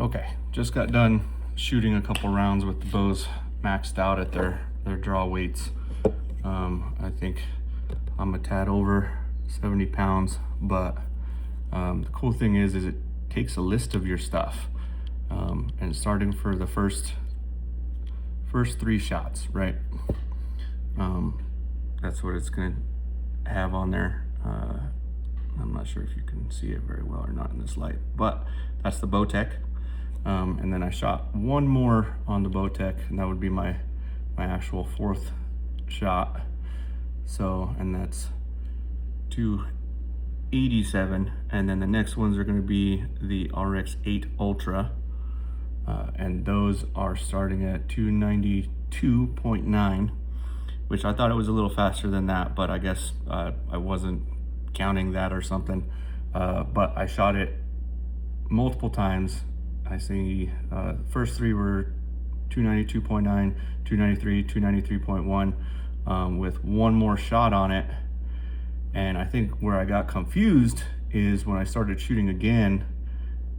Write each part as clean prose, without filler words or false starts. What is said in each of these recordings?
Okay, just got done shooting a couple rounds with the bows maxed out at their draw weights. I think I'm a tad over 70 pounds, but the cool thing is it takes a list of your stuff, and starting for the first 3 shots, right? That's what it's gonna have on there. I'm not sure if you can see it very well or not in this light, but that's the Bowtech. And then I shot one more on the Bowtech, and that would be my actual 4th shot. So, and that's 287, and then the next ones are going to be the RX8 Ultra, and those are starting at 292.9, which I thought it was a little faster than that, but I guess I wasn't counting that or something. But I shot it multiple times. I see first 3 were 292.9, 293, 293.1, with one more shot on it. And I think where I got confused is when I started shooting again,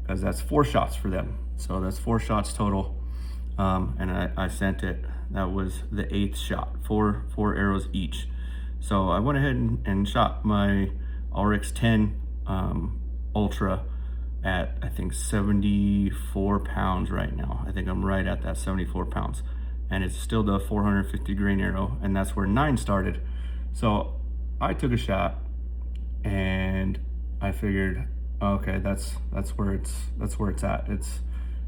because that's 4 shots for them. So that's 4 shots total. And I sent it. That was the 8th shot, 4 arrows each. So I went ahead and shot my RX10 Ultra at, I think, 74 pounds right now. I think I'm right at that 74 pounds. And it's still the 450 grain arrow, and that's where 9 started. So I took a shot and I figured, okay, that's where it's at.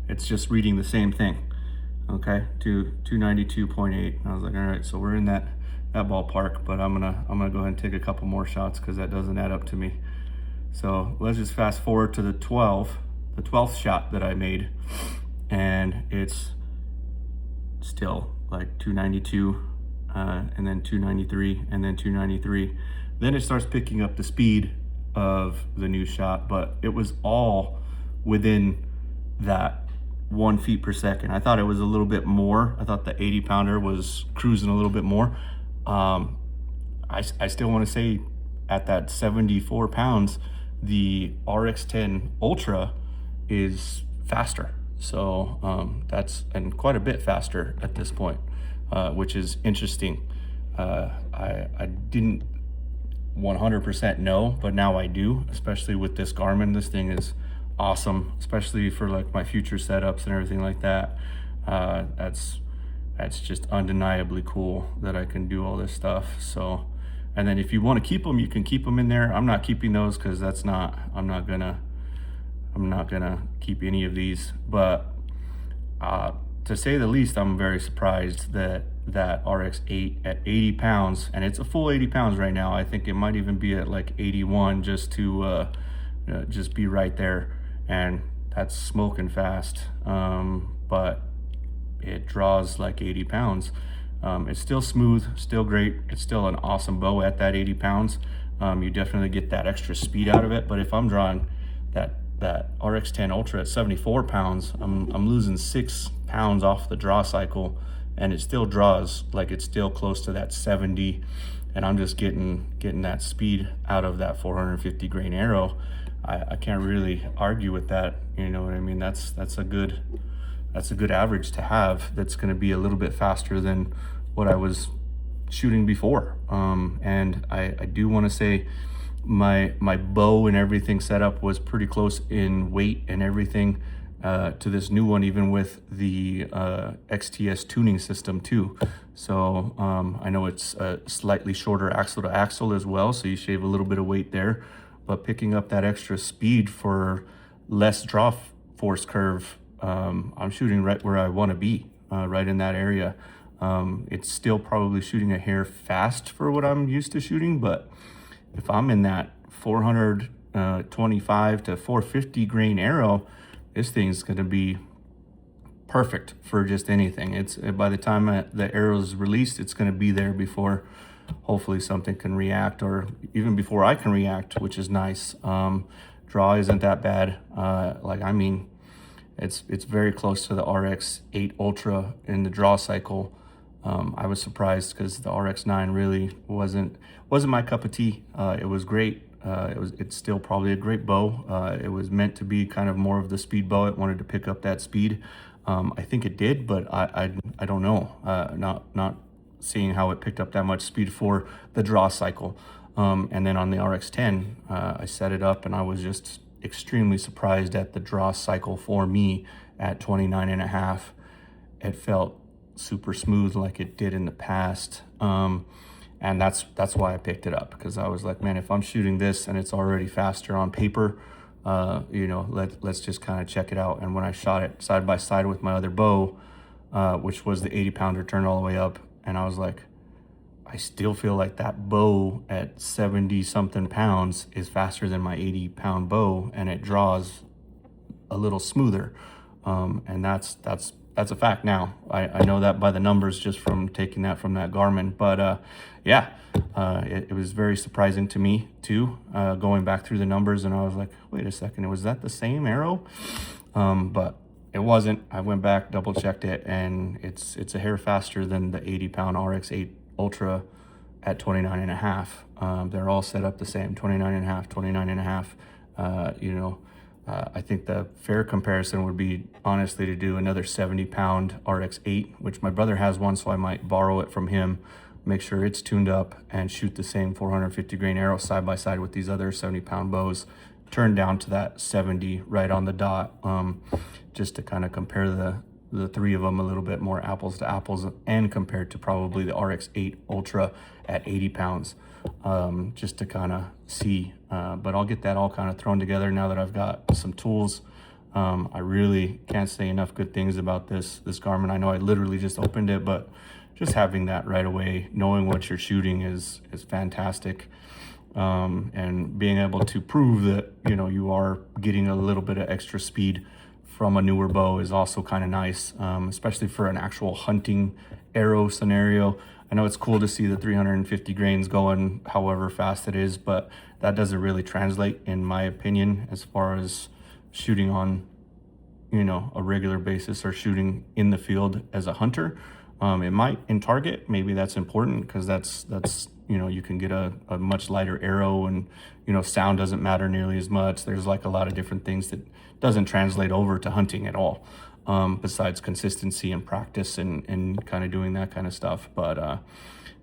It's just reading the same thing. Okay, to 292.8. I was like, all right, so we're in that ballpark, but I'm gonna go ahead and take a couple more shots because that doesn't add up to me. So let's just fast forward to the 12th shot that I made, and it's still like 292, and then 293, and then 293. Then it starts picking up the speed of the new shot, but it was all within that 1 feet per second. I thought it was a little bit more. I thought the 80 pounder was cruising a little bit more. I still want to say at that 74 pounds, the RX10 Ultra is faster. So that's, and quite a bit faster at this point, which is interesting. I didn't 100% know, but now I do, especially with this Garmin. This thing is awesome, especially for like my future setups and everything like that. That's just undeniably cool that I can do all this stuff. So, and then if you want to keep them, you can keep them in there. I'm not keeping those because I'm not gonna keep any of these. But to say the least, I'm very surprised that RX8 at 80 pounds, and it's a full 80 pounds right now. I think it might even be at like 81 just to just be right there, and that's smoking fast. But it draws like 80 pounds. It's still smooth, still great. It's still an awesome bow at that 80 pounds. You definitely get that extra speed out of it. But if I'm drawing that RX10 Ultra at 74 pounds, I'm losing 6 pounds off the draw cycle, and it still draws like it's still close to that 70, and I'm just getting that speed out of that 450 grain arrow. I can't really argue with that. You know what I mean? That's a good average to have. That's going to be a little bit faster than what I was shooting before. And I do want to say my bow and everything set up was pretty close in weight and everything to this new one, even with the XTS tuning system too. So I know it's a slightly shorter axle to axle as well, so you shave a little bit of weight there, but picking up that extra speed for less draw force curve, I'm shooting right where I want to be, right in that area. It's still probably shooting a hair fast for what I'm used to shooting, but if I'm in that 425 to 450 grain arrow, this thing's going to be perfect for just anything. It's by the time the arrow is released, it's going to be there before hopefully something can react, or even before I can react, which is nice. Draw isn't that bad. It's very close to the RX8 Ultra in the draw cycle. I was surprised because the RX9 really wasn't my cup of tea. It was great, It's still probably a great bow. It was meant to be kind of more of the speed bow. It wanted to pick up that speed. I think it did, but I don't know. Not seeing how it picked up that much speed for the draw cycle. And then on the RX10, I set it up and I was just extremely surprised at the draw cycle for me at 29.5. It felt super smooth like it did in the past. And that's why I picked it up, because I was like, man, if I'm shooting this and it's already faster on paper, you know, let's just kind of check it out. And when I shot it side by side with my other bow, which was the 80 pounder turned all the way up, and I was like, I still feel like that bow at 70 something pounds is faster than my 80 pound bow, and it draws a little smoother. And that's a fact now. I know that by the numbers just from taking that from that Garmin. But yeah, it was very surprising to me too, going back through the numbers, and I was like, wait a second, was that the same arrow? But it wasn't. I went back, double checked it, and it's a hair faster than the 80 pound RX8 Ultra at 29.5. They're all set up the same, 29.5, 29.5. You know, I think the fair comparison would be honestly to do another 70 pound RX8, which my brother has one, so I might borrow it from him, make sure it's tuned up, and shoot the same 450 grain arrow side by side with these other 70 pound bows, turn down to that 70 right on the dot, just to kind of compare the three of them a little bit more apples to apples, and compared to probably the RX8 Ultra at 80 pounds, just to kind of see. But I'll get that all kind of thrown together now that I've got some tools. I really can't say enough good things about this Garmin. I know I literally just opened it, but just having that right away, knowing what you're shooting is fantastic. And being able to prove that, you know, you are getting a little bit of extra speed from a newer bow is also kind of nice, especially for an actual hunting arrow scenario. I know it's cool to see the 350 grains going however fast it is, but that doesn't really translate, in my opinion, as far as shooting on, you know, a regular basis or shooting in the field as a hunter. It might in target, maybe that's important, because that's you know, you can get a much lighter arrow, and, you know, sound doesn't matter nearly as much. There's like a lot of different things that doesn't translate over to hunting at all, besides consistency and practice and kind of doing that kind of stuff. But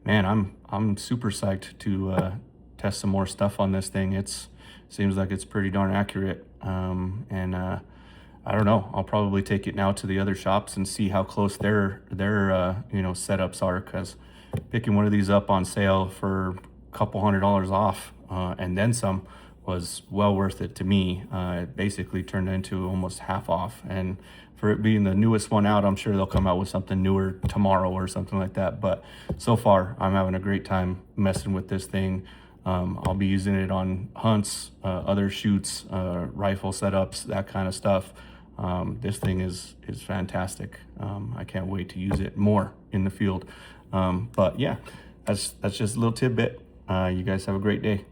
man, I'm super psyched to test some more stuff on this thing. Seems like it's pretty darn accurate, and I don't know, I'll probably take it now to the other shops and see how close their you know, setups are, because picking one of these up on sale for a couple $100 off, and then some, was well worth it to me. It basically turned into almost half off, and for it being the newest one out, I'm sure they'll come out with something newer tomorrow or something like that. But so far, I'm having a great time messing with this thing. I'll be using it on hunts, other shoots, rifle setups, that kind of stuff. This thing is fantastic. I can't wait to use it more in the field. But yeah, that's just a little tidbit. You guys have a great day.